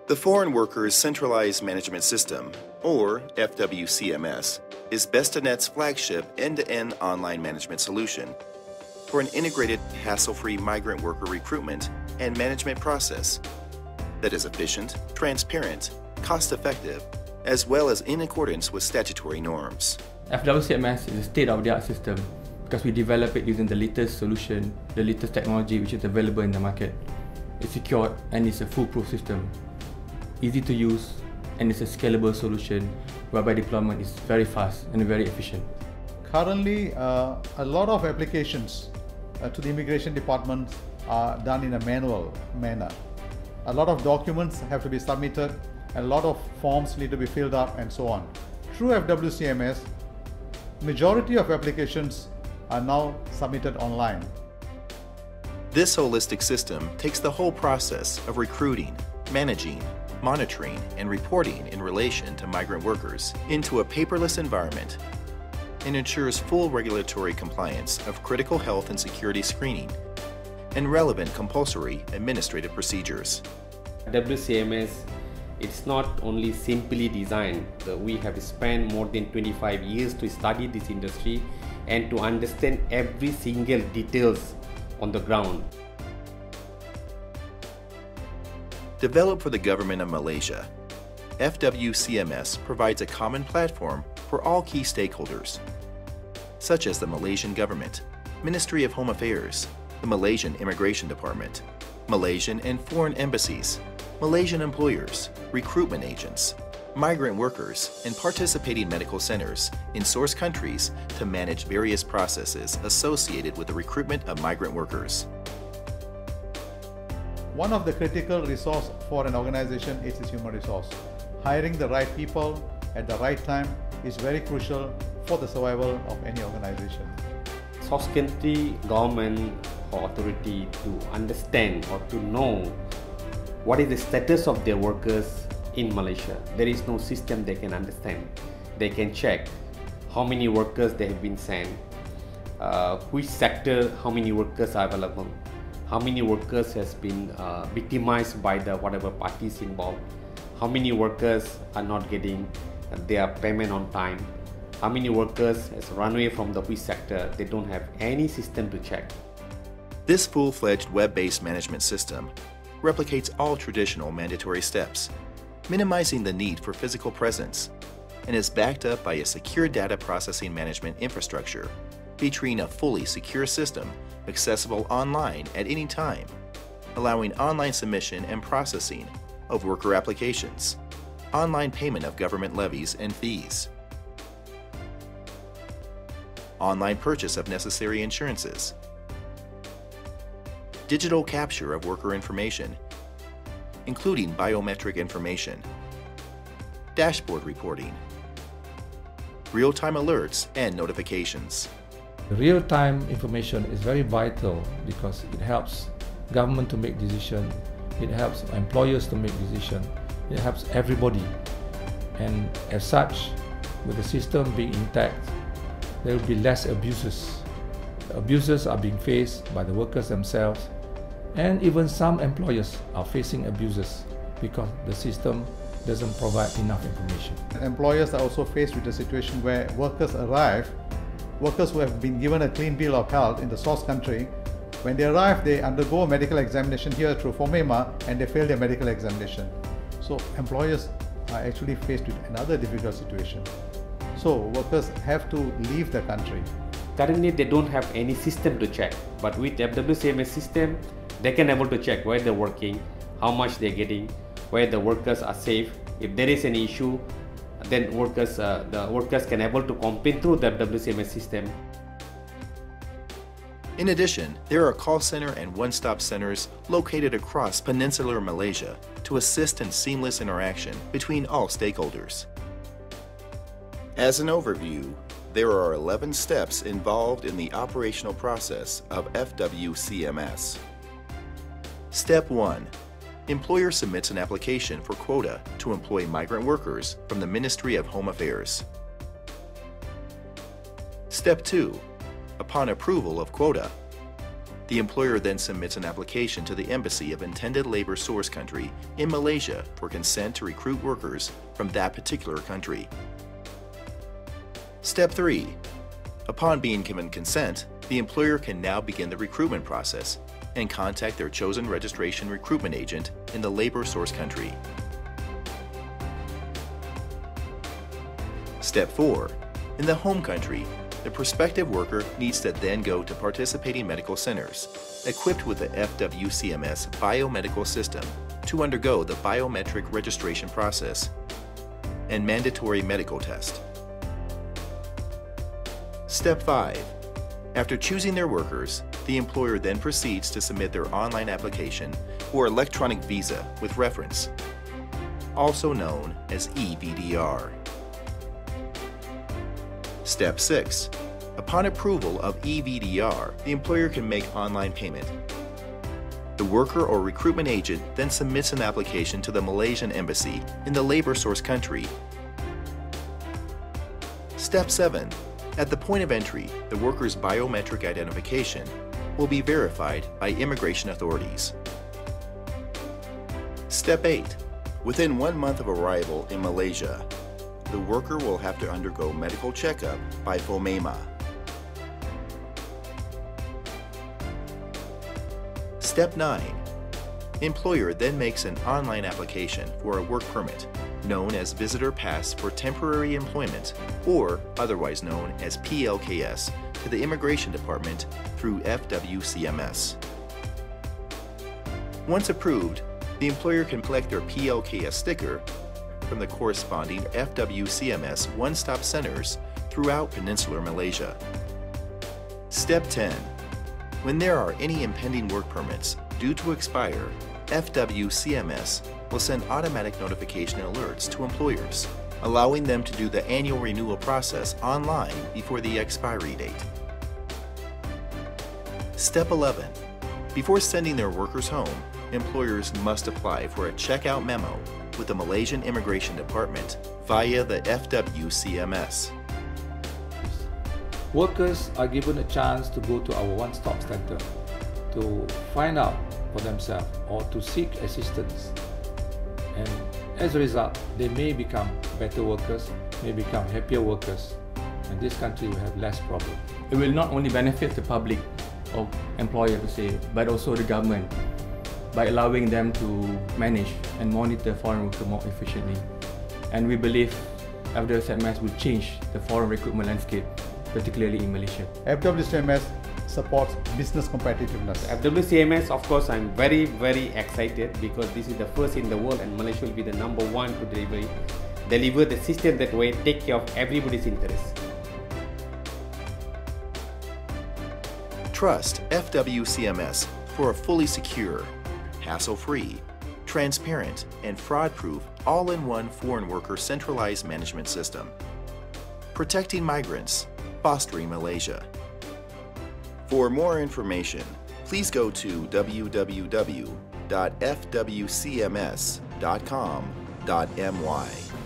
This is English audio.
The Foreign Workers Centralized Management System, or FWCMS, is Bestinet's flagship end-to-end online management solution for an integrated, hassle-free migrant worker recruitment and management process that is efficient, transparent, cost-effective, as well as in accordance with statutory norms. FWCMS is a state-of-the-art system because we develop it using the latest solution, the latest technology which is available in the market. It's secured and it's a foolproof system. Easy to use, and it's a scalable solution whereby deployment is very fast and very efficient. Currently, a lot of applications to the immigration departments are done in a manual manner. A lot of documents have to be submitted, a lot of forms need to be filled up, and so on. Through FWCMS, majority of applications are now submitted online. This holistic system takes the whole process of recruiting, managing, monitoring, and reporting in relation to migrant workers into a paperless environment and ensures full regulatory compliance of critical health and security screening and relevant compulsory administrative procedures. WCMS, it's not only simply designed. We have spent more than 25 years to study this industry and to understand every single details on the ground. Developed for the Government of Malaysia, FWCMS provides a common platform for all key stakeholders, such as the Malaysian Government, Ministry of Home Affairs, the Malaysian Immigration Department, Malaysian and foreign embassies, Malaysian employers, recruitment agents, migrant workers, and participating medical centers in source countries to manage various processes associated with the recruitment of migrant workers. One of the critical resources for an organization is its human resource. Hiring the right people at the right time is very crucial for the survival of any organization. Source country government or authority to understand or to know what is the status of their workers in Malaysia. There is no system they can understand. They can check how many workers they have been sent, which sector, how many workers are available, how many workers has been victimized by the whatever parties involved, how many workers are not getting their payment on time, how many workers has run away from the which sector. They don't have any system to check. This full-fledged web-based management system replicates all traditional mandatory steps, minimizing the need for physical presence, and is backed up by a secure data processing management infrastructure featuring a fully secure system accessible online at any time, allowing online submission and processing of worker applications, online payment of government levies and fees, online purchase of necessary insurances, digital capture of worker information, including biometric information, dashboard reporting, real-time alerts and notifications. The real-time information is very vital because it helps government to make decisions, it helps employers to make decisions, it helps everybody. And as such, with the system being intact, there will be less abuses. The abuses are being faced by the workers themselves, and even some employers are facing abuses because the system doesn't provide enough information. Employers are also faced with a situation where workers arrive, workers who have been given a clean bill of health in the source country, when they arrive, they undergo a medical examination here through FOMEMA and they fail their medical examination. So employers are actually faced with another difficult situation. So workers have to leave the country. Currently, they don't have any system to check, but with FWCMS system, they can able to check where they're working, how much they're getting, where the workers are safe. If there is an issue, then the workers can able to complain through the FWCMS system. In addition, there are call center and one-stop centers located across peninsular Malaysia to assist in seamless interaction between all stakeholders. As an overview, there are 11 steps involved in the operational process of FWCMS. Step 1. Employer submits an application for quota to employ migrant workers from the Ministry of Home Affairs. Step 2. Upon approval of quota, The employer then submits an application to the Embassy of intended labor source country in Malaysia for consent to recruit workers from that particular country. Step 3. Upon being given consent, the employer can now begin the recruitment process and contact their chosen registration recruitment agent in the labor source country. Step 4. In the home country, the prospective worker needs to then go to participating medical centers, equipped with the FWCMS biomedical system, to undergo the biometric registration process and mandatory medical test. Step 5. After choosing their workers, the employer then proceeds to submit their online application or electronic visa with reference, also known as EVDR. Step 6. Upon approval of EVDR, the employer can make online payment. The worker or recruitment agent then submits an application to the Malaysian Embassy in the labor source country. Step 7. At the point of entry, the worker's biometric identification will be verified by immigration authorities. Step 8. Within 1 month of arrival in Malaysia, the worker will have to undergo medical checkup by FWCMS. Step 9. Employer then makes an online application for a work permit, known as Visitor Pass for Temporary Employment, or otherwise known as PLKS, to the Immigration Department through FWCMS. Once approved, the employer can collect their PLKS sticker from the corresponding FWCMS one-stop centers throughout Peninsular Malaysia. Step 10. When there are any impending work permits due to expire, FWCMS will send automatic notification alerts to employers, allowing them to do the annual renewal process online before the expiry date. Step 11. Before sending their workers home, employers must apply for a checkout memo with the Malaysian Immigration Department via the FWCMS. Workers are given a chance to go to our one-stop center to find out for themselves or to seek assistance. And as a result, they may become better workers, may become happier workers, and this country will have less problem. It will not only benefit the public or employer to say, but also the government by allowing them to manage and monitor foreign workers more efficiently. And we believe FWCMS will change the foreign recruitment landscape, particularly in Malaysia. FWCMS supports business competitiveness. FWCMS, of course, I'm very excited because this is the first in the world and Malaysia will be the #1 to deliver the system that will take care of everybody's interests. Trust FWCMS for a fully secure, hassle-free, transparent, and fraud-proof all-in-one foreign worker centralized management system. Protecting migrants, fostering Malaysia. For more information, please go to www.fwcms.com.my.